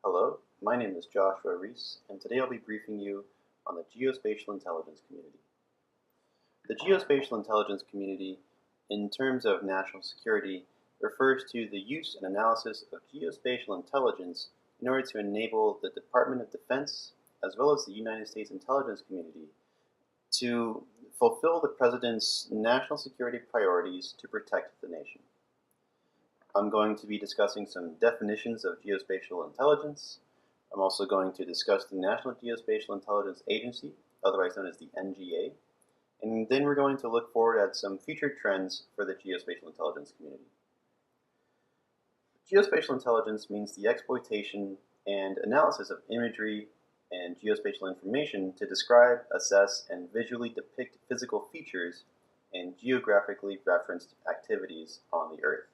Hello, my name is Joshua Reese, and today I'll be briefing you on the Geospatial Intelligence community. The Geospatial Intelligence community, in terms of national security, refers to the use and analysis of geospatial intelligence in order to enable the Department of Defense, as well as the United States intelligence community, to fulfill the President's national security priorities to protect the nation. I'm going to be discussing some definitions of geospatial intelligence. I'm also going to discuss the National Geospatial Intelligence Agency, otherwise known as the NGA, and then we're going to look forward at some future trends for the geospatial intelligence community. Geospatial intelligence means the exploitation and analysis of imagery and geospatial information to describe, assess, and visually depict physical features and geographically referenced activities on the Earth.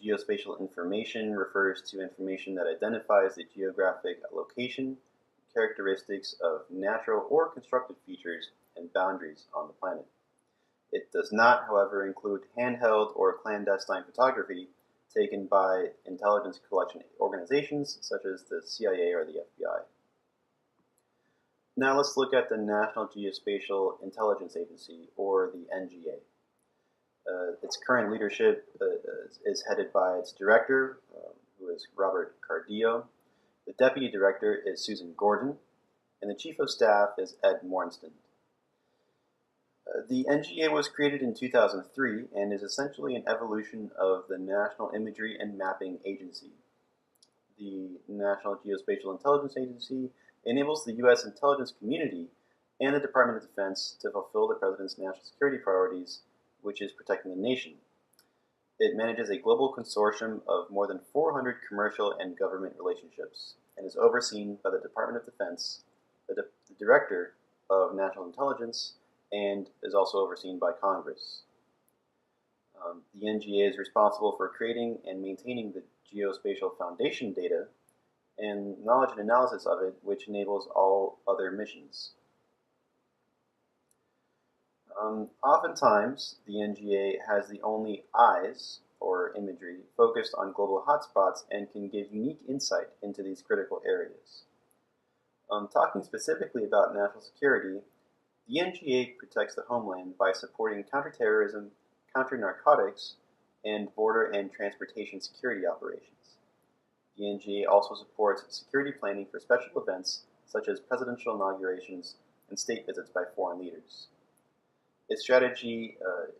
Geospatial information refers to information that identifies the geographic location, characteristics of natural or constructed features, and boundaries on the planet. It does not, however, include handheld or clandestine photography taken by intelligence collection organizations such as the CIA or the FBI. Now let's look at the National Geospatial Intelligence Agency, or the NGA. Its current leadership is headed by its director, who is Robert Cardillo. The deputy director is Susan Gordon, and the chief of staff is Ed Mornstein. The NGA was created in 2003 and is essentially an evolution of the National Imagery and Mapping Agency. The National Geospatial Intelligence Agency enables the U.S. intelligence community and the Department of Defense to fulfill the President's national security priorities, which is protecting the nation. It manages a global consortium of more than 400 commercial and government relationships and is overseen by the Department of Defense, the Director of National Intelligence, and is also overseen by Congress. The NGA is responsible for creating and maintaining the geospatial foundation data and knowledge and analysis of it, which enables all other missions. Oftentimes, the NGA has the only eyes, or imagery, focused on global hotspots and can give unique insight into these critical areas. Talking specifically about national security, the NGA protects the homeland by supporting counterterrorism, counter-narcotics, and border and transportation security operations. The NGA also supports security planning for special events such as presidential inaugurations and state visits by foreign leaders. Its strategy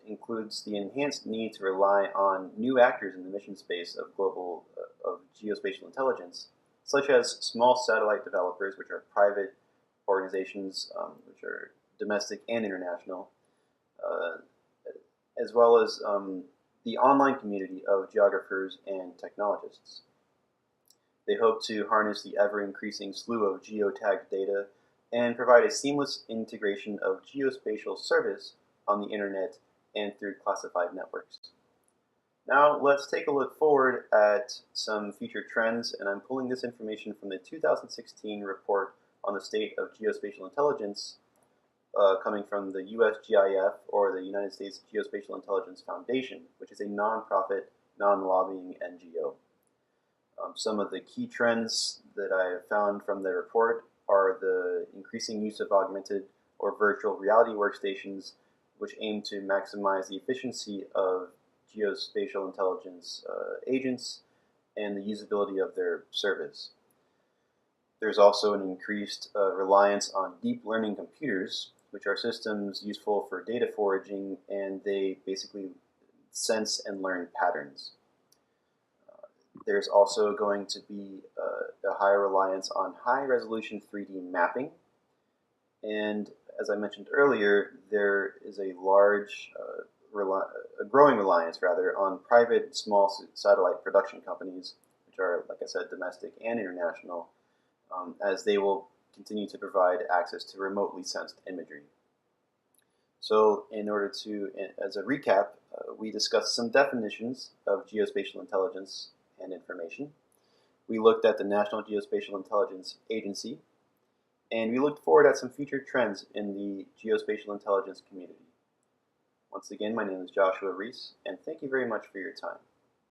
includes the enhanced need to rely on new actors in the mission space of geospatial intelligence, such as small satellite developers, which are private organizations, which are domestic and international, as well as the online community of geographers and technologists. They hope to harness the ever-increasing slew of geotagged data and provide a seamless integration of geospatial service on the internet and through classified networks. Now let's take a look forward at some future trends, and I'm pulling this information from the 2016 report on the state of geospatial intelligence coming from the USGIF, or the United States Geospatial Intelligence Foundation, which is a nonprofit, non-lobbying NGO. Some of the key trends that I have found from the report are the increasing use of augmented or virtual reality workstations, which aim to maximize the efficiency of geospatial intelligence agents and the usability of their service. There's also an increased reliance on deep learning computers, which are systems useful for data foraging, and they basically sense and learn patterns. There's also going to be a higher reliance on high-resolution 3D mapping, and as I mentioned earlier, there is a growing reliance on private small satellite production companies, which are, like I said, domestic and international, as they will continue to provide access to remotely sensed imagery. So in order to, as a recap, we discussed some definitions of geospatial intelligence and information. We looked at the National Geospatial Intelligence Agency, and we looked forward at some future trends in the geospatial intelligence community. Once again, my name is Joshua Reese, and thank you very much for your time.